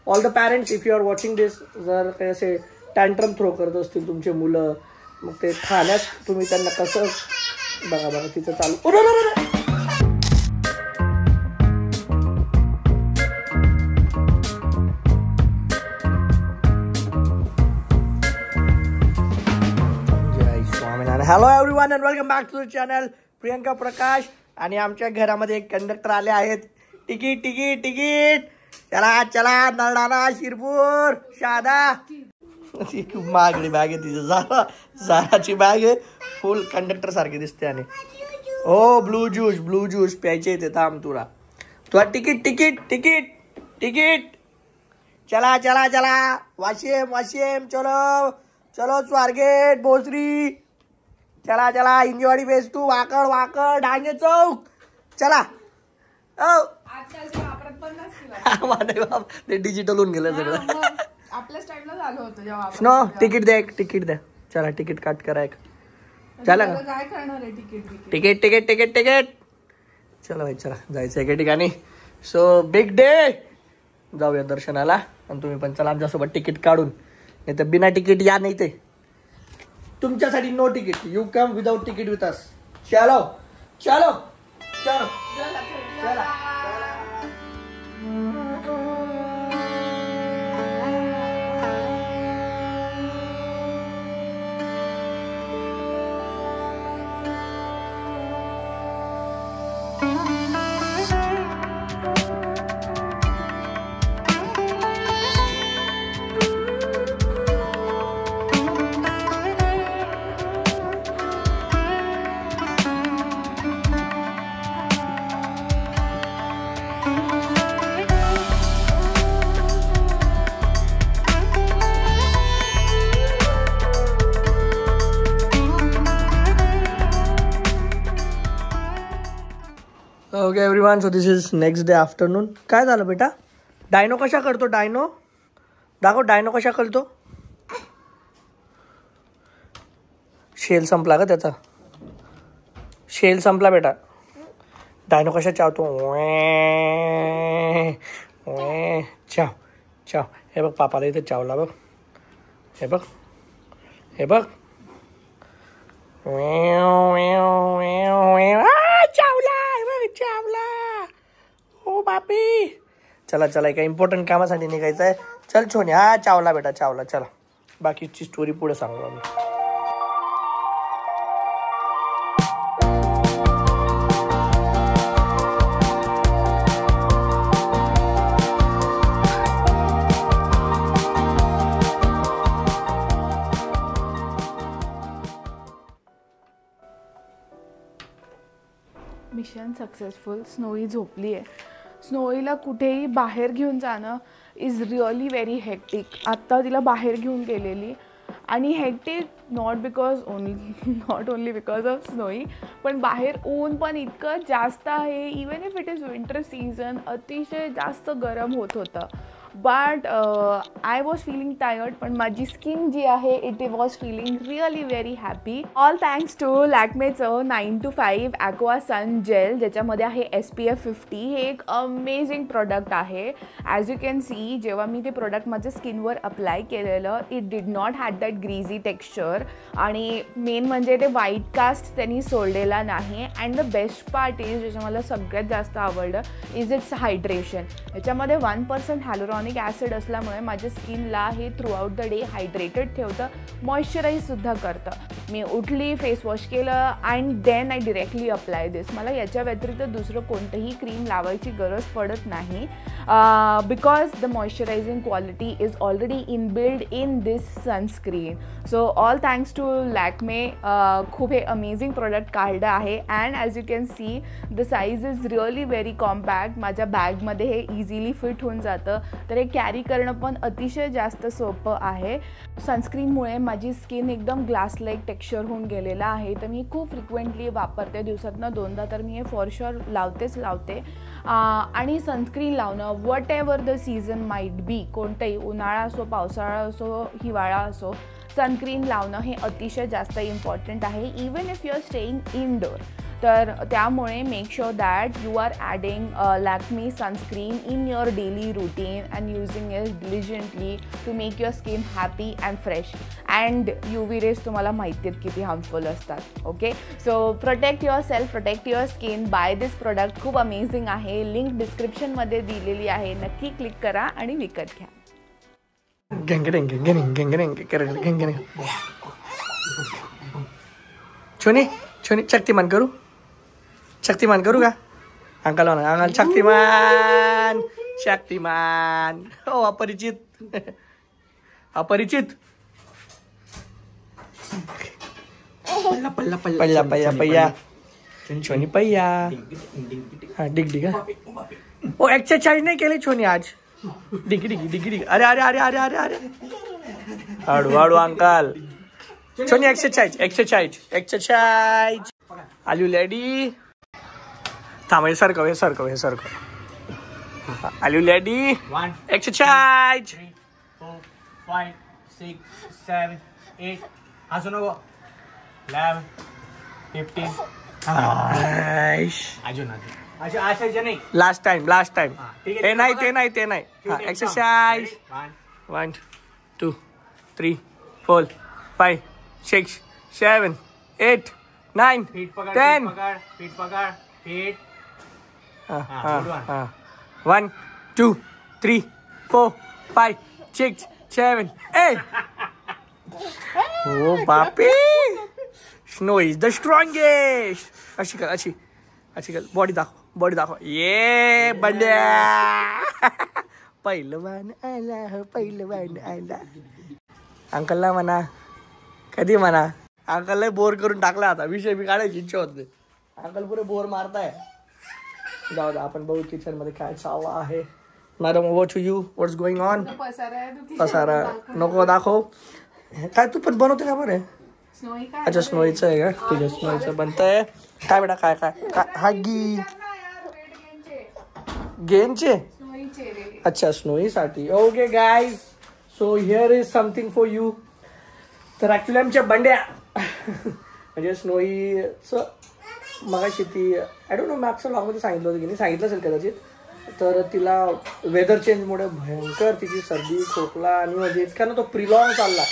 All the parents if you are watching this, जर काही असे टँट्रम थ्रो करत असतील तुमचे मुलं, मग ते खाण्यात तुम्ही त्यांना कसं बघा तिचं चालू. Hello everyone and welcome back to the channel Priyanka Prakash. आणि आमच्या घरामध्ये एक कंडक्टर आले आहेत. तिकीट तिकीट तिकीट, चला चला नरडाणा शिरपूर शहादा. खूप महागडी बॅग आहे तिचं, जाराची बॅग आहे, फुल कंडक्टर सारखी दिसते. आणि हो ब्लू ज्यूस प्यायचे ते. थांब तुला तिकीट तिकीट तिकीट तिकीट, चला चला चला वाशिम चलो चलो स्वारगेट भोसरी, चला चला इंजवाडी फेज 2 वाकड डांगे चौक, चला. ते डिजिटल होऊन गेलं सगळं. आपल्या स्टाईलला झालं होतं जेव्हा नो. तिकीट द्या चला, तिकीट काट करा एक. चला काय करणार आहे तिकीट तिकीट तिकीट तिकीट. चला भाई चला, जायचं एके ठिकाणी. सो बिग डे, जाऊया दर्शनाला. आणि तुम्ही पण चला आमच्यासोबत तिकीट काढून, नाही तर बिना तिकीट या. नाही ते तुमच्यासाठी no ticket, you come without ticket with us. चलो चलो चलो चला. Okay everyone, so this is next day afternoon. काय झालं बेटा? डायनो कशा करतो? डायनो दाखव, डायनो कशा करतो? शेल संपला का त्याचा? शेल संपला बेटा. डायनो कशा चावतो? चाव चाव. हे बघ पापाला इथे चावला बघ. हे बघ हे बघ. चावला. हो बापी. चला चला, एका इम्पॉर्टंट कामासाठी निघायचं आहे. चल छोनी. हा चावला बेटा, चावला. चला बाकीची स्टोरी पुढे सांगू आम्ही. Mission successful. स्नोई झोपली आहे. स्नोईला कुठेही बाहेर घेऊन जाणं इज रिअली व्हेरी हेक्टिक. आत्ता तिला बाहेर घेऊन गेलेली, आणि hectic not only because of Snowy, पण बाहेर ऊन पण इतकं जास्त आहे. Even if it is winter season, अतिशय जास्त गरम होत होतं. But I was feeling tired, पण माझी स्किन जी आहे it was feeling really very happy. All thanks to लॅक्मेचं 9 to 5 ॲक्वा सन जेल, ज्याच्यामध्ये आहे SPF 50. हे एक अमेझिंग प्रोडक्ट आहे. ॲज यू कॅन सी, जेव्हा मी ते प्रोडक्ट माझ्या स्किनवर अप्लाय केलेलं, it did not had that greasy texture, आणि मेन म्हणजे ते व्हाईट कास्ट त्यांनी सोडलेला नाही. And the best part is, ज्याचं मला सगळ्यात जास्त आवडलं, इज इट्स हायड्रेशन. याच्यामध्ये 1% हॅलोरॉनिक ॲसिड असल्यामुळे माझ्या स्किनला हे throughout the day hydrated ठेवतं, मॉइश्चराईजसुद्धा करतं. मी उठली, फेस वॉश केलं, and then I directly apply this. मला याच्या व्यतिरिक्त दुसरं कोणतंही क्रीम लावायची गरज पडत नाही, because the moisturising quality is already inbuilt in this sunscreen. So all thanks to Lakme. खूप हे अमेझिंग प्रोडक्ट काढलं आहे. And as you can see, the size is really very compact. माझ्या बॅगमध्ये हे इझिली फिट होऊन जातं, तर हे कॅरी करणं पण अतिशय जास्त सोपं आहे. सनस्क्रीनमुळे माझी स्किन एकदम ग्लास लाईक टेक्स्चर होऊन गेलेलं आहे, तर मी खूप फ्रिक्वेंटली वापरते. दिवसातनं 2दा तर मी हे फॉर शुअर लावते. आणि सनस्क्रीन लावणं, whatever the season might be, कोणतंही उन्हाळा असो, पावसाळा असो, हिवाळा असो, सनस्क्रीन लावणं हे अतिशय जास्त इम्पॉर्टंट आहे. Even if you are staying indoor, तर त्यामुळे make sure that you are adding Lakme sunscreen in your daily routine and using it diligently to make your skin happy and fresh. And UV rays तुम्हाला माहिती आहेत किती harmful असतात. Okay, so protect yourself, protect your skin by this product. खूप amazing आहे. Link डिस्क्रिप्शनमध्ये दिलेली आहे, नक्की क्लिक करा आणि विकत घ्या. छोनी छोनी शक्तिमान करू, शक्तिमान करू का? अंकल म्हणा अंकल शक्तिमान शक्तिमान. हो अपरिचित अपरिचित. पल्ला पल्ला पल्ला पय्या पय्या छोनी पय्या. हा डिग डिग. ओ एक्सरसाइज नाही केली छोनी आज. डिगी डिगी डिगी डिगी. अरे अरे अरे अरे अरे अरे हळू हळू अंकल. छोनी exercise exercise exercise. Are you ready? थांब हे सरकव हे सरकव हे सरकव. Are you ready? एक्सरसाइज. 3, 4, 5, 6, 7, 8. अजून 11, 15. अजून असायचं नाही. Last time last time. ठीक आहे. ते नाही ते नाही ते नाही. हा एक्सरसाइज. 1 2 3 4 5 6 7 8 9 फीट पकड, 10. फीट पकड, फीट. 1 2 3 4 5 6 7 8. ओ बापे. Snow is the strongest. अशी कर अशी अशी कर. बॉडी दाखव बॉडी दाखव. ये बंड्या. पहिलवान आला हो पहिलवान आला. अंकलला म्हणा कधी म्हणा. अंकलला बोर करून टाकला आता. विषय मी काढायची इच्छा होत नाही. अंकल पुरे बोर मारताय. जाऊ द्या आपण बघू किचन मध्ये काय चालू आहे. Madam over to you. What's going on? पसारा नको दाखव. काय तू पण बनवते का बरं? अच्छा स्नोईचं आहे का? ठीक आहे स्नोईचं बनतंय. काय बेटा काय काय काय? हा गी गेमचे. अच्छा स्नोईसाठी. Okay guys, so here is something for you. तर ॲक्च्युली आमच्या बंड्या म्हणजे स्नोईचं मगाशी ती आय डोंट नो मॅपच्या ब्लॉगमध्ये सांगितलं होतं की नाही, सांगितलं असेल कदाचित. तर तिला वेदर चेंजमुळे भयंकर तिची सर्दी खोकला आणि म्हणजे इतका ना तो प्रिलॉंग चालला.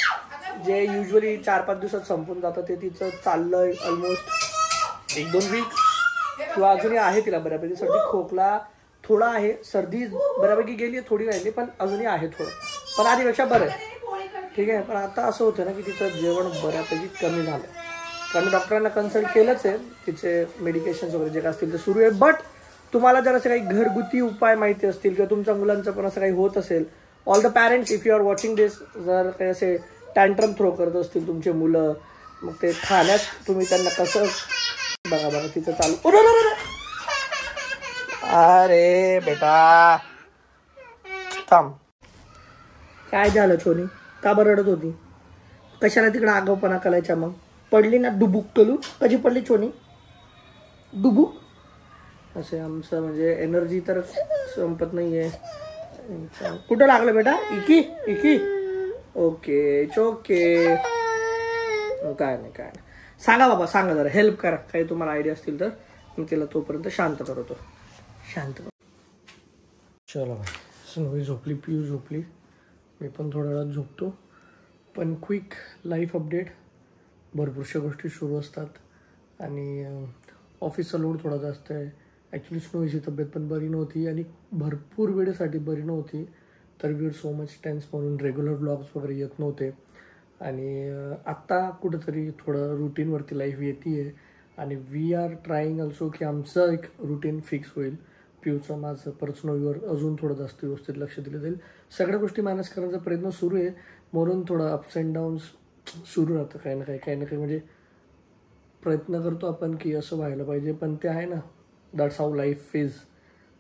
जे युजली 4-5 दिवसात संपून जातं ते तिचं चाललंय ऑलमोस्ट 1-2 वीक किंवा अजूनही आहे तिला बऱ्यापैकी. सर्दी खोकला थोडा आहे. सर्दी बऱ्यापैकी गेली थोडी राहिली पण अजूनही आहे थोडं. पण आधीपेक्षा बरं आहे. ठीक आहे. पण आता असं होतं ना की तिचं जेवण बऱ्यापैकी कमी झालं. तर आम्ही डॉक्टरांना कन्सल्ट केलंच आहे. तिचे मेडिकेशन्स वगैरे जे काय असतील ते सुरू आहे. बट तुम्हाला जर असं काही घरगुती उपाय माहिती असतील किंवा तुमच्या मुलांचं पण असं काही होत असेल, all the parents if you are watching this, जर काही असे टँट्रम थ्रो करत असतील तुमचे मुलं, मग ते खाण्यात तुम्ही त्यांना कसं बघा बघा तिचं चालू. अरे बेटा थांब. काय झालं छोनी? का बरं रडत होती? कशाला तिकडे आगाऊपणा करायचा? मग पडली ना डुबुक कलू. कशी पडली छोनी? डुबुक. असे आमचं म्हणजे एनर्जी तर संपत नाहीये. कुठं लागलं बेटा? इकी इकी. Okay okay. काय नाही काय नाही. सांगा बाबा सांगा, जरा हेल्प करा. काही तुम्हाला आयडिया असतील तर मी तिला तोपर्यंत शांत करतो. शांत. चलो स्नोई झोपली, पिऊ झोपली, मी पण थोड्या वेळात झोपतो. पण क्विक लाईफ अपडेट. भरपूरशा गोष्टी सुरू असतात आणि ऑफिसचा लोड थोडा जास्त आहे. ॲक्च्युली स्नोईची तब्येत पण बरी नव्हती आणि भरपूर वेळेसाठी बरी नव्हती. तर we are so much tense म्हणून रेग्युलर ब्लॉग्स वगैरे येत नव्हते. आणि आत्ता कुठंतरी थोडं रुटीनवरती लाईफ येते आहे आणि वी आर ट्राईंग ऑल्सो की आमचं एक रुटीन फिक्स होईल. पिऊचं माझं परत स्नोईवर अजून थोडं जास्त व्यवस्थित लक्ष दिलं जाईल. सगळ्या गोष्टी मॅनेज करण्याचा प्रयत्न सुरू आहे. म्हणून थोडं अप्स अँड डाऊन्स सुरू राहतं. काही ना काही म्हणजे प्रयत्न करतो आपण की असं व्हायला पाहिजे. पण ते आहे ना, दॅट्स हाऊ लाईफ इज.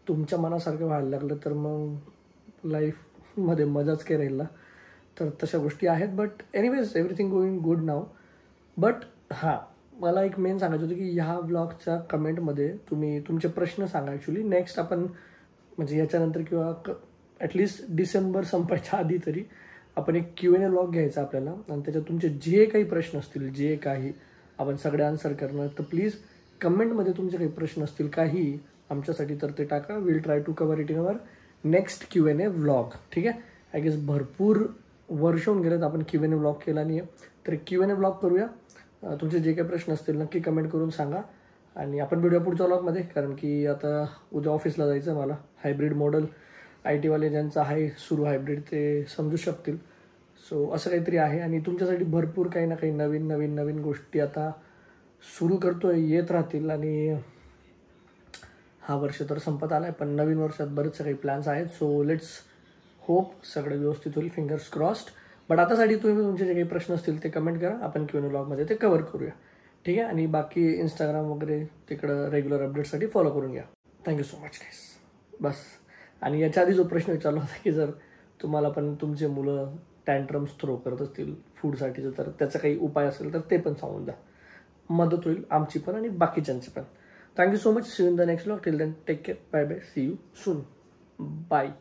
तुमच्या मनासारखं व्हायला लागलं तर मग लाईफमध्ये मजाच काही राहिला. तर तशा गोष्टी आहेत. But anyways everything going good now. But हां, मला एक मेन सांगायचं होतं की ह्या ब्लॉगच्या कमेंटमध्ये तुम्ही तुमचे प्रश्न सांगा. ॲक्च्युली नेक्स्ट आपण म्हणजे याच्यानंतर किंवा ॲटलिस्ट डिसेंबर संपायच्या आधी तरी आपण एक Q&A ब्लॉग घ्यायचा आपल्याला आणि त्याच्यात तुमचे जे काही प्रश्न असतील, जे काही आपण सगळे आन्सर करणार. तर प्लीज कमेंटमध्ये तुमचे काही प्रश्न असतील काही आमच्यासाठी तर ते टाका. Will try to cover it in our next Q&A vlog. ठीक आहे. आय गेस भरपूर वर्ष होऊन गेलेत आपण Q&A व्लॉग केला नाही आहे, तर Q&A व्लॉग करूया. तुमचे जे काही प्रश्न असतील नक्की कमेंट करून सांगा आणि आपण भेटूया पुढच्या व्लॉगमध्ये. कारण की आता उद्या ऑफिसला जायचं मला. हायब्रिड मॉडेल IT वाले ज्यांचं आहे सुरू हायब्रिड ते समजू शकतील. सो असं काहीतरी आहे आणि तुमच्यासाठी भरपूर काही ना काही नवीन नवीन नवीन गोष्टी आता सुरू करतोय, येत राहतील. आणि हा वर्ष तर संपत आला आहे पण नवीन वर्षात बरेचसे काही प्लॅन्स आहेत. सो लेट्स होप सगळं व्यवस्थित होईल, फिंगर्स क्रॉस्ड. बट आतासाठी तुम्ही तुमचे जे काही प्रश्न असतील ते कमेंट करा, आपण Q&A व्लॉगमध्ये ते कवर करूया. ठीक आहे. आणि बाकी इंस्टाग्राम वगैरे तिकडं रेग्युलर अपडेटसाठी फॉलो करून घ्या. थँक्यू सो मच गाईस. बस. आणि याच्या आधी जो प्रश्न विचारला होता की जर तुम्हाला पण तुमचे मुलं टँट्रम्स थ्रो करत असतील फूडसाठीचं तर त्याचा काही उपाय असेल तर ते पण सांगून द्या. मदत होईल आमची पण आणि बाकीच्यांची पण. Thank you so much. See you in the next vlog. Till then take care. Bye bye. See you soon. Bye.